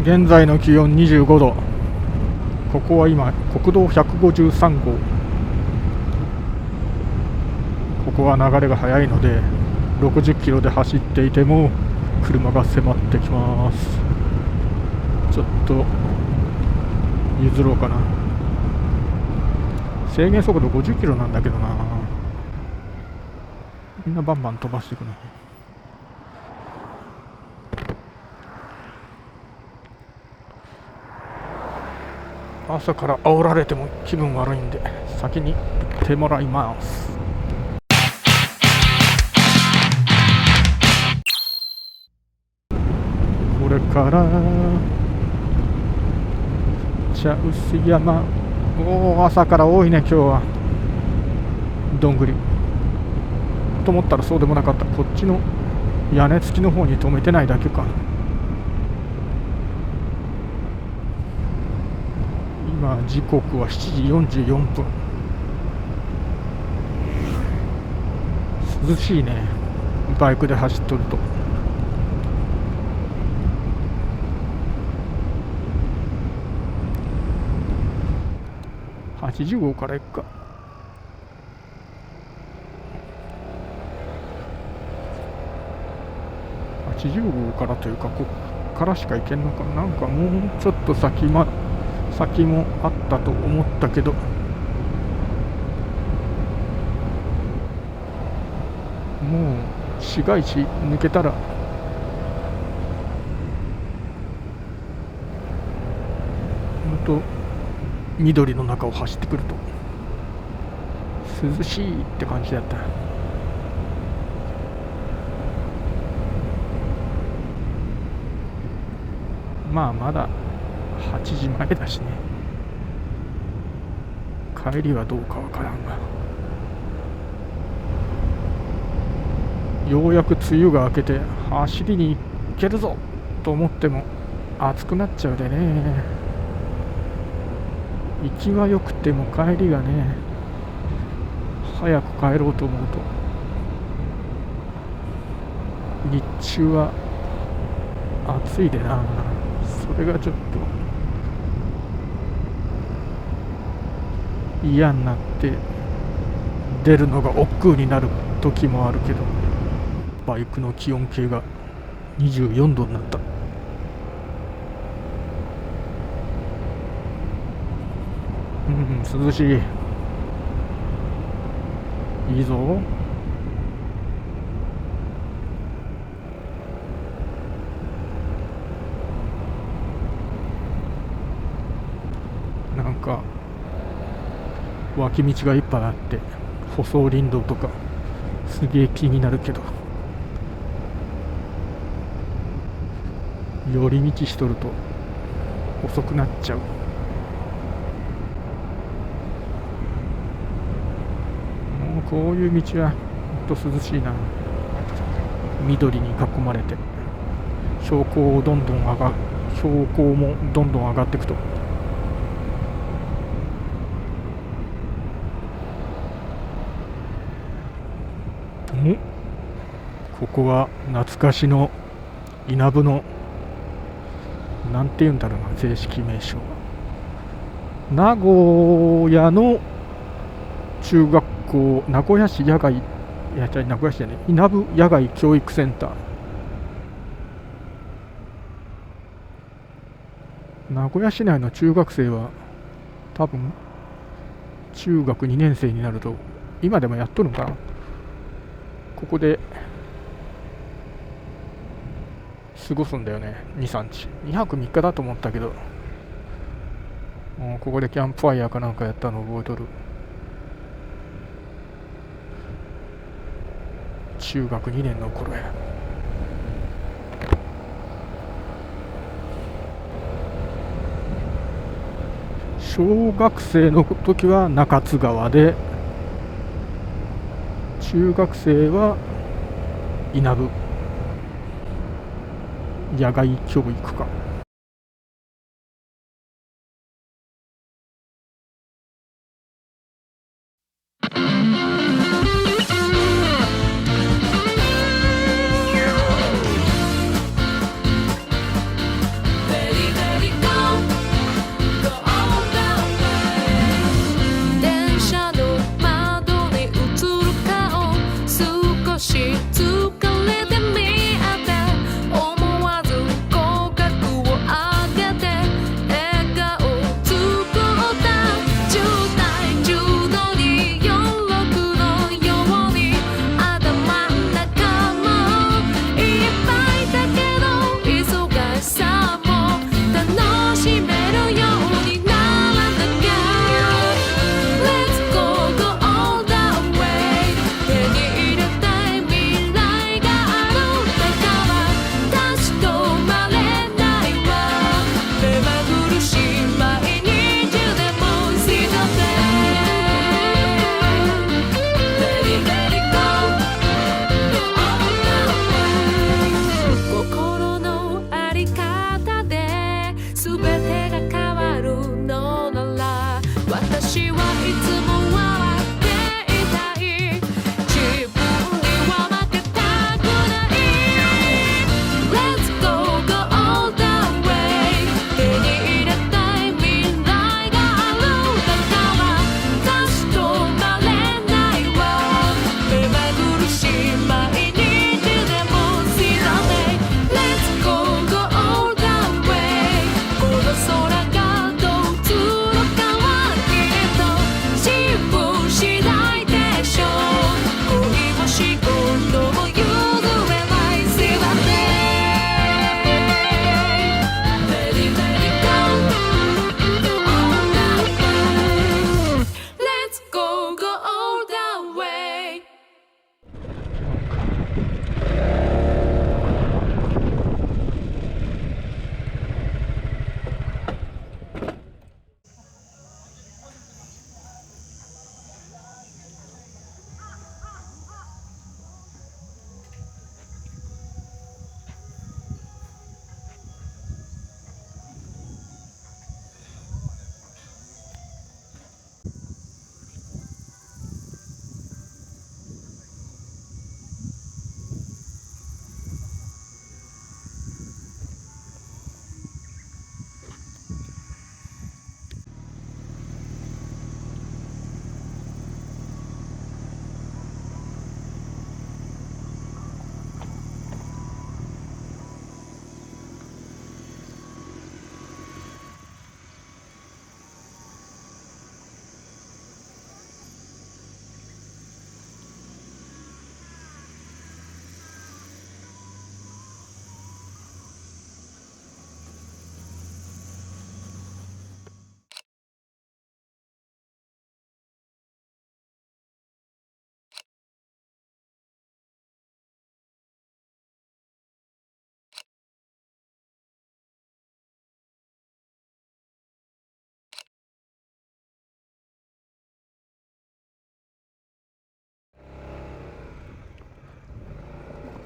現在の気温25度。ここは今国道153号。ここは流れが速いので60キロで走っていても車が迫ってきます。ちょっと譲ろうかな。制限速度50キロなんだけどな。みんなバンバン飛ばしていくな。朝から煽られても気分悪いんで先に行ってもらいます。これから茶臼山。朝から多いね今日は。どんぐりと思ったらそうでもなかった。こっちの屋根付きの方に止めてないだけか。今時刻は7時44分。涼しいねバイクで走っとると。80号から行くか。80号からというかこっからしか行けんのか。なんかもうちょっと先もあったと思ったけど、もう市街地抜けたらほんと緑の中を走ってくると涼しいって感じだった。まあまだ8時前だしね。帰りはどうかわからんが、ようやく梅雨が明けて走りに行けるぞと思っても暑くなっちゃうでね。行きは良くても帰りがね、早く帰ろうと思うと日中は暑いでな。それがちょっと嫌になって出るのが億劫になる時もあるけど、バイクの気温計が24度になった。涼しい。いいぞ。なんか脇道がいっぱいあって舗装林道とかすげえ気になるけど、寄り道しとると遅くなっちゃう。もうこういう道はほんと涼しいな。緑に囲まれて標高もどんどん上がっていくと、ここは懐かしの稲部のなんて言うんだろうな、正式名称。名古屋の中学校、名古屋市野外、名古屋市じゃない、稲部野外教育センター。名古屋市内の中学生は多分中学2年生になると、今でもやっとるのかな、ここで過ごすんだよね。2、3日2泊3日だと思ったけど、ここでキャンプファイヤーかなんかやったの覚えとる。中学2年の頃や。小学生の時は中津川で、中学生は稲部野外教育科。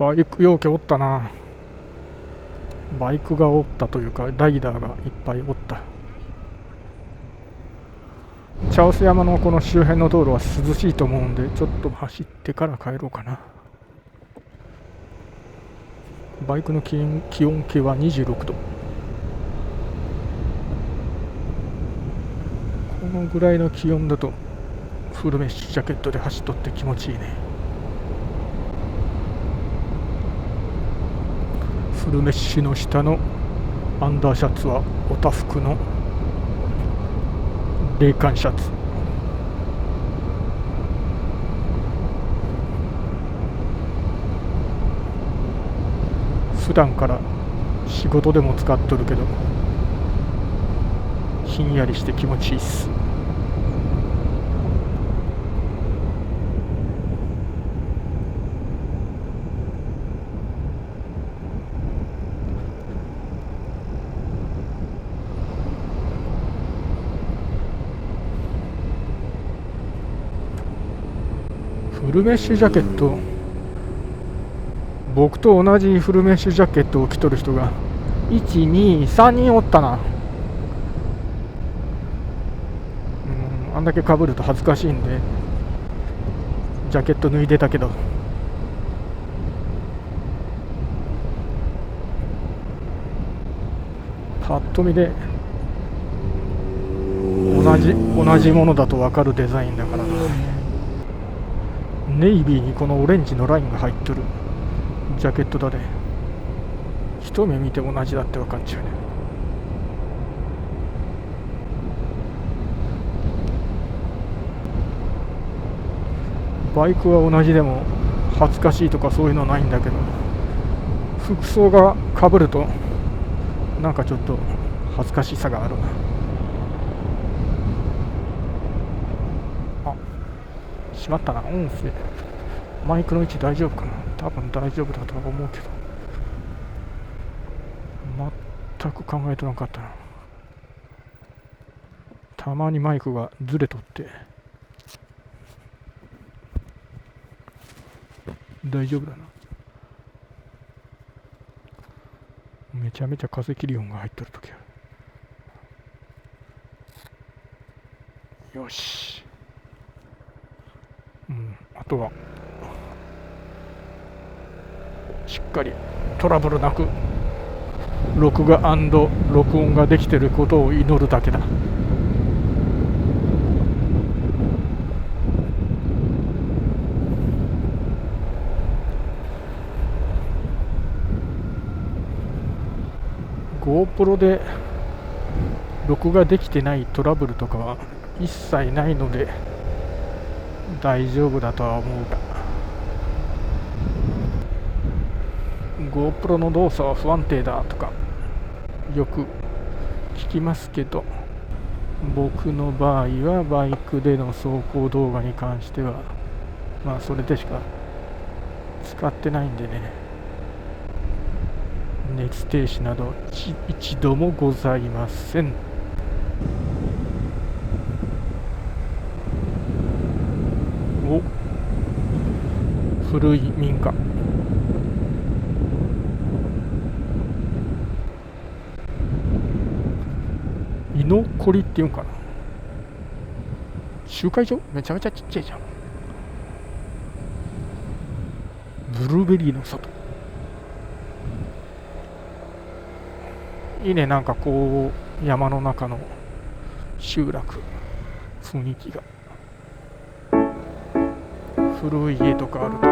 バイクようけおったな。バイクがおったというかライダーがいっぱいおった。茶臼山のこの周辺の道路は涼しいと思うんで、ちょっと走ってから帰ろうかな。バイクの気温計は26度。このぐらいの気温だとフルメッシュジャケットで走っとって気持ちいいね。フルメッシュの下のアンダーシャツはオタフクの冷感シャツ。普段から仕事でも使っとるけどひんやりして気持ちいいっす。フルメッシュジャケット、僕と同じフルメッシュジャケットを着とる人が1、2、3人おったな。あんだけ被ると恥ずかしいんでジャケット脱いでたけど、パッと見で同じものだと分かるデザインだからな。ネイビーにこのオレンジのラインが入っとるジャケットだね。一目見て同じだって分かっちゃうね。バイクは同じでも恥ずかしいとかそういうのないんだけど、服装が被るとなんかちょっと恥ずかしさがあるな。あ、しまったな。音声マイクの位置大丈夫かな。多分大丈夫だとは思うけど全く考えてなかったな。たまにマイクがずれとって大丈夫だな。めちゃめちゃ風切り音が入ってるときある。よし、あとはしっかりトラブルなく録画&録音ができていることを祈るだけだ。GoPro で録画できてないトラブルとかは一切ないので大丈夫だとは思うが、 GoPro の動作は不安定だとかよく聞きますけど、僕の場合はバイクでの走行動画に関してはそれでしか使ってないんでね、熱停止など一度もございません。お、古い民家。居残りっていうんかな。集会所めちゃめちゃちっちゃいじゃん。ブルーベリーの里。いいね、なんかこう山の中の集落雰囲気が。古い家とかあると